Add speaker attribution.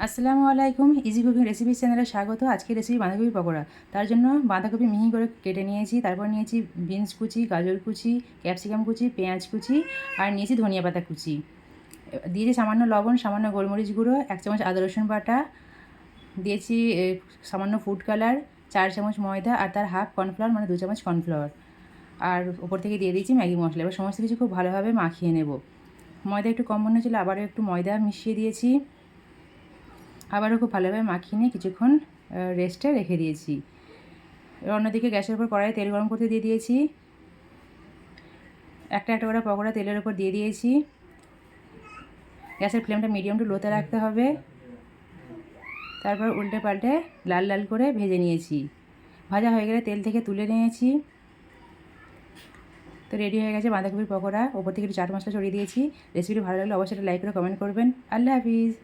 Speaker 1: আসসালামু আলাইকুম, easy cooking recipe চ্যানেলে স্বাগত। আজকে রেসিপি বাঁধাকপি পকোড়া। তার জন্য বাঁধাকপি মিহি করে কেটে নিয়েছি, তারপর নিয়েছি বিনস কুচি, গাজর কুচি, ক্যাপসিকাম কুচি, পেঁয়াজ কুচি আর নিয়েছি ধনিয়া পাতা কুচি। দিয়েছি সামান্য লবণ, সামান্য গোলমরিচ গুঁড়ো, 1 চামচ আদা রসুন বাটা, দিয়েছি সামান্য ফুড কালার, 4 চামচ ময়দা আর তার হাফ কর্নফ্লাওয়ার মানে 2 চামচ কর্নফ্লাওয়ার, আর ওপর থেকে দিয়ে দিয়েছি ম্যাগি মশলা। এবার সমস্ত কিছু খুব ভালোভাবে মাখিয়ে নেব। ময়দা একটু কম মনে হচ্ছিলো, আবারও একটু ময়দা মিশিয়ে দিয়েছি। আবারও খুব ভালোভাবে মাখিয়ে নিয়ে কিছুক্ষণ রেস্টে রেখে দিয়েছি। অন্যদিকে গ্যাসের উপর কড়াইয়ে তেল গরম করতে দিয়ে দিয়েছি। একটা একটা করে পকোড়া তেলের উপর দিয়ে দিয়েছি। গ্যাসের ফ্লেমটা মিডিয়াম টু লোতে রাখতে হবে। তারপর উল্টে পাল্টে লাল লাল করে ভেজে নিয়েছি। ভাজা হয়ে গেলে তেল থেকে তুলে নিয়েছি। তো রেডি হয়ে গেছে বাঁধাকপির পকোড়া। ওপর থেকে একটু চাট মশলা ছড়িয়ে দিয়েছি। রেসিপিটি ভালো লাগলে অবশ্যই লাইক করে কমেন্ট করবেন। আল্লাহ হাফিজ।